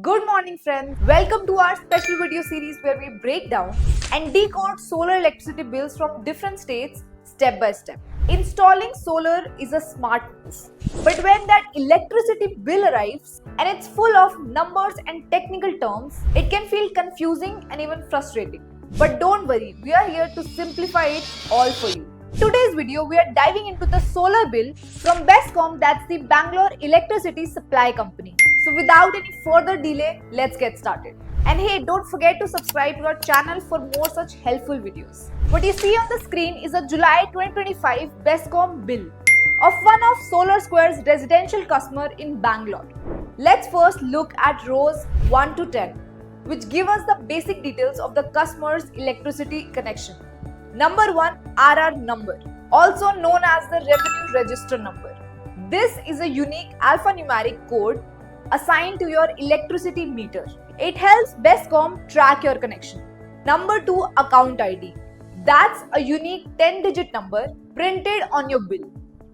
Good morning friends, welcome to our special video series where we break down and decode solar electricity bills from different states step by step. Installing solar is a smart move, but when that electricity bill arrives and it's full of numbers and technical terms, it can feel confusing and even frustrating. But don't worry, we are here to simplify it all for you. Today's video, we are diving into the solar bill from Bescom, that's the Bangalore Electricity Supply Company. So without any further delay, let's get started. And hey, don't forget to subscribe to our channel for more such helpful videos. What you see on the screen is a July 2025 Bescom bill of one of Solar Square's residential customer in Bangalore. Let's first look at rows 1 to 10, which give us the basic details of the customer's electricity connection. Number 1, RR number, also known as the revenue register number. This is a unique alphanumeric code assigned to your electricity meter. It helps Bescom track your connection. Number 2, account ID. That's a unique 10-digit number printed on your bill.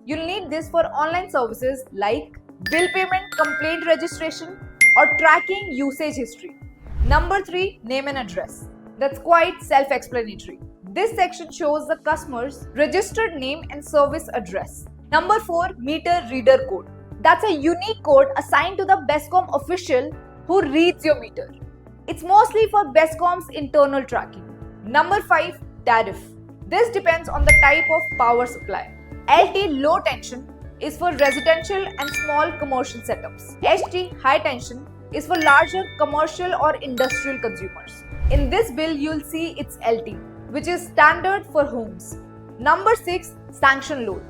You'll need this for online services like bill payment, complaint registration, or tracking usage history. Number 3, name and address. That's quite self-explanatory. This section shows the customer's registered name and service address. Number 4, meter reader code. That's a unique code assigned to the Bescom official who reads your meter. It's mostly for Bescom's internal tracking. Number 5, tariff. This depends on the type of power supply. LT, low tension, is for residential and small commercial setups. HT, high tension, is for larger commercial or industrial consumers. In this bill, you'll see it's LT, which is standard for homes. Number 6, sanction load.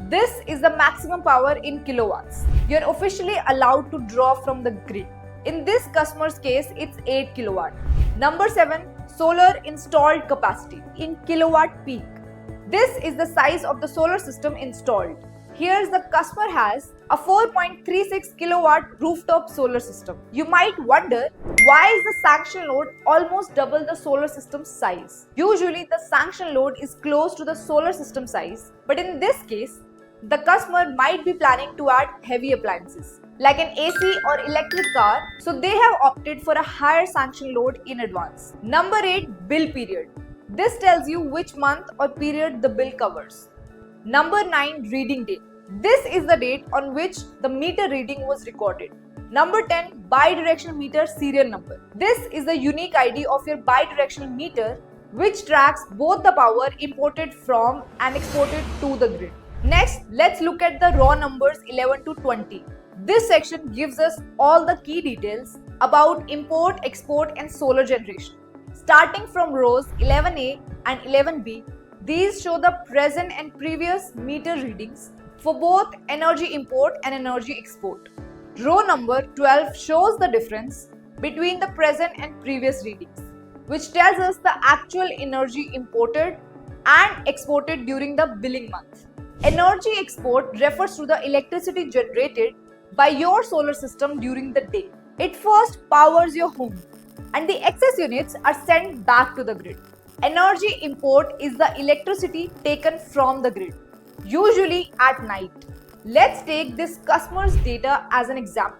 This is the maximum power in kilowatts you're officially allowed to draw from the grid. In this customer's case, it's 8 kilowatt. Number 7, solar installed capacity in kilowatt peak. This is the size of the solar system installed. Here's the customer has a 4.36 kilowatt rooftop solar system. You might wonder, why is the sanction load almost double the solar system size? Usually the sanction load is close to the solar system size, but in this case, the customer might be planning to add heavy appliances like an AC or electric car, so they have opted for a higher sanction load in advance. Number 8, bill period. This tells you which month or period the bill covers. Number 9, reading date. This is the date on which the meter reading was recorded. Number 10, bidirectional meter serial number. This is the unique ID of your bidirectional meter, which tracks both the power imported from and exported to the grid. Next, let's look at the raw numbers 11 to 20. This section gives us all the key details about import, export, and solar generation. Starting from rows 11A and 11B, these show the present and previous meter readings for both energy import and energy export. Row number 12 shows the difference between the present and previous readings, which tells us the actual energy imported and exported during the billing month. Energy export refers to the electricity generated by your solar system during the day. It first powers your home, and the excess units are sent back to the grid. Energy import is the electricity taken from the grid, usually at night. Let's take this customer's data as an example.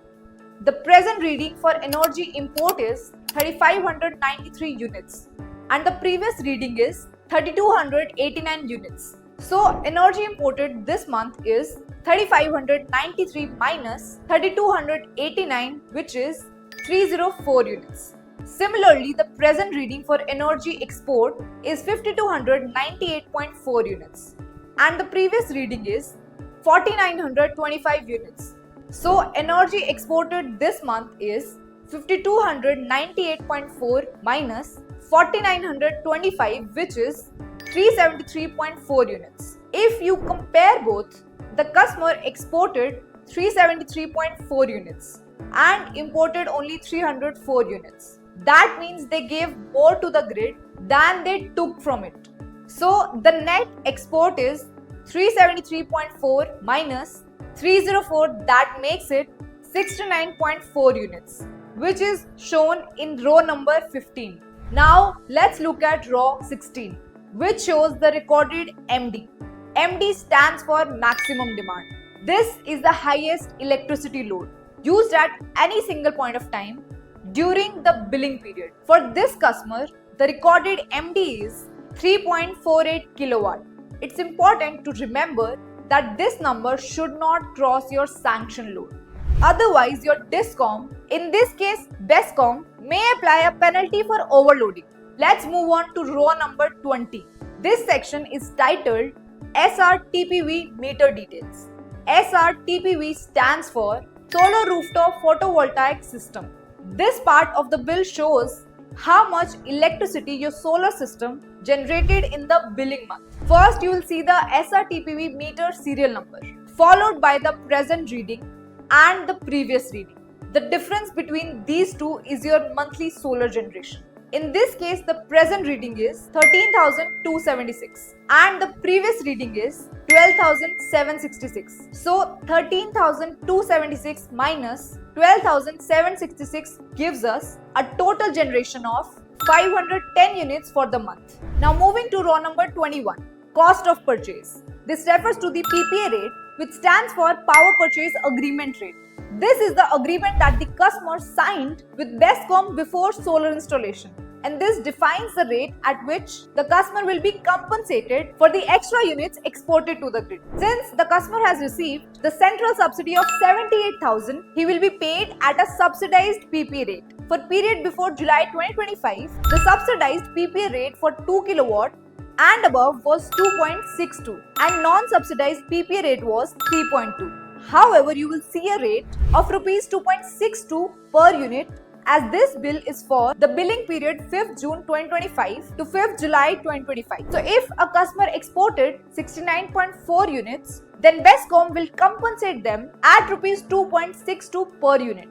The present reading for energy import is 3593 units and the previous reading is 3289 units. So energy imported this month is 3593 minus 3289, which is 304 units. Similarly, the present reading for energy export is 5298.4 units and the previous reading is 4925 units. So energy exported this month is 5298.4 minus 4925, which is 373.4 units. If you compare both, the customer exported 373.4 units and imported only 304 units. That means they gave more to the grid than they took from it. So the net export is 373.4 minus 304, that makes it 69.4 units, which is shown in row number 15. Now let's look at row 16, which shows the recorded MD. MD stands for maximum demand. This is the highest electricity load used at any single point of time during the billing period. For this customer, the recorded MD is 3.48 kilowatt. It's important to remember that this number should not cross your sanction load. Otherwise, your DISCOM, in this case BESCOM, may apply a penalty for overloading. Let's move on to row number 20. This section is titled SRTPV meter details. SRTPV stands for Solar Rooftop Photovoltaic System. This part of the bill shows how much electricity your solar system generated in the billing month. First, you will see the SRTPV meter serial number, followed by the present reading and the previous reading. The difference between these two is your monthly solar generation. In this case, the present reading is 13,276 and the previous reading is 12,766. So 13,276 minus 12,766 gives us a total generation of 510 units for the month. Now moving to row number 21, cost of purchase. This refers to the PPA rate, which stands for Power Purchase Agreement Rate. This is the agreement that the customer signed with BESCOM before solar installation, and this defines the rate at which the customer will be compensated for the extra units exported to the grid. Since the customer has received the central subsidy of 78,000, he will be paid at a subsidized PPA rate. For period before July 2025, the subsidized PPA rate for 2 kilowatt and above was 2.62 and non-subsidized PPA rate was 3.2. However, you will see a rate of Rs 2.62 per unit, as this bill is for the billing period 5th June 2025 to 5th July 2025. So if a customer exported 69.4 units, then BESCOM will compensate them at Rs 2.62 per unit.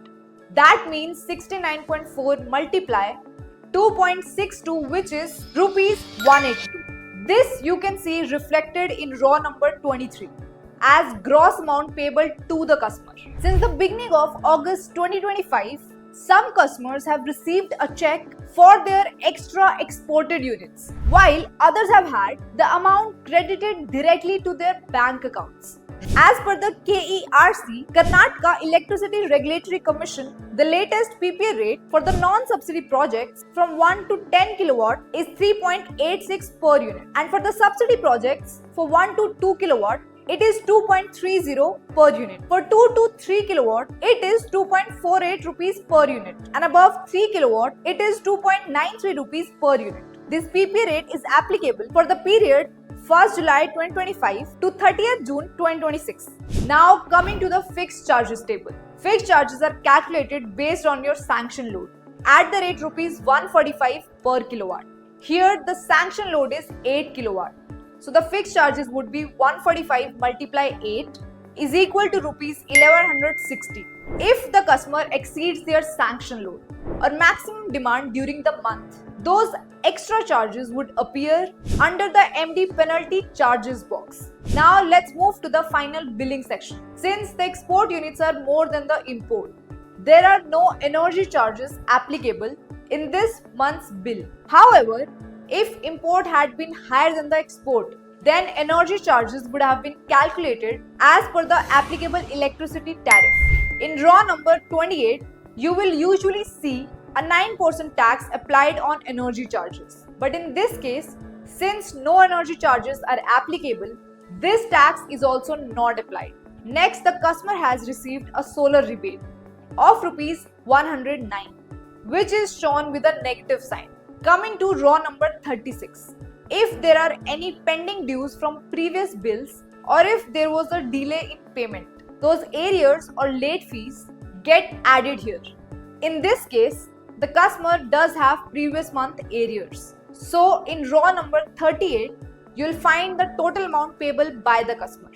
That means 69.4 multiply 2.62, which is Rs 182. This you can see reflected in row number 23 as gross amount payable to the customer. Since the beginning of August 2025, some customers have received a check for their extra exported units, while others have had the amount credited directly to their bank accounts. As per the KERC, Karnataka Electricity Regulatory Commission, the latest PPA rate for the non-subsidy projects from 1 to 10 kilowatt is 3.86 per unit, and for the subsidy projects for 1 to 2 kilowatt, it is 2.30 per unit. For 2 to 3 kilowatt, it is 2.48 rupees per unit, and above 3 kilowatt, it is 2.93 rupees per unit. This PPA rate is applicable for the period 1st July 2025 to 30th June 2026. Now coming to the fixed charges table. Fixed charges are calculated based on your sanction load at the rate Rs 145 per kilowatt. Here the sanction load is 8 kilowatt. So the fixed charges would be 145 multiply 8 is equal to Rs 1160. If the customer exceeds their sanction load or maximum demand during the month, those extra charges would appear under the MD penalty charges box. Now let's move to the final billing section. Since the export units are more than the import, there are no energy charges applicable in this month's bill. However, if import had been higher than the export, then energy charges would have been calculated as per the applicable electricity tariff. In row number 28, you will usually see a 9% tax applied on energy charges. But in this case, since no energy charges are applicable, this tax is also not applied. Next, the customer has received a solar rebate of Rs 109, which is shown with a negative sign. Coming to row number 36. If there are any pending dues from previous bills or if there was a delay in payment, those arrears or late fees get added here. In this case, the customer does have previous month arrears. So in row number 38, you will find the total amount payable by the customer.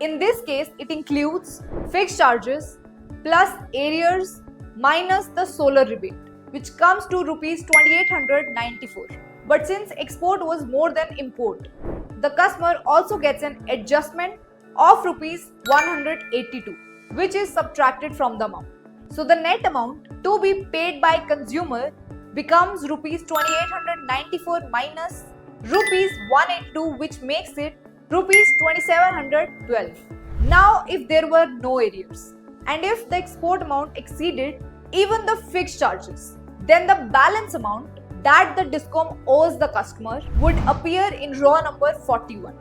In this case, it includes fixed charges plus arrears minus the solar rebate, which comes to Rs 2894. But since export was more than import, the customer also gets an adjustment of Rs 182, which is subtracted from the amount. So the net amount to be paid by consumer becomes Rs 2894 minus Rs 182, which makes it Rs 2712. Now if there were no arrears and if the export amount exceeded even the fixed charges. Then the balance amount that the DISCOM owes the customer would appear in row number 41.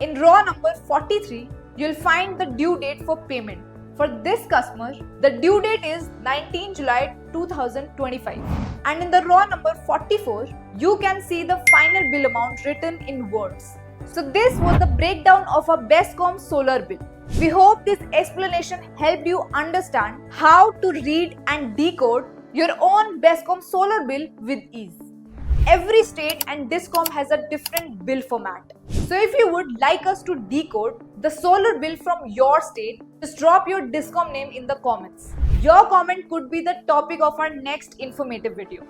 In row number 43, you'll find the due date for payment. For this customer, the due date is 19 July 2025. And in the row number 44, you can see the final bill amount written in words. So this was the breakdown of a BESCOM solar bill. We hope this explanation helped you understand how to read and decode your own BESCOM solar bill with ease. Every state and DISCOM has a different bill format. So if you would like us to decode the solar bill from your state, just drop your DISCOM name in the comments. Your comment could be the topic of our next informative video.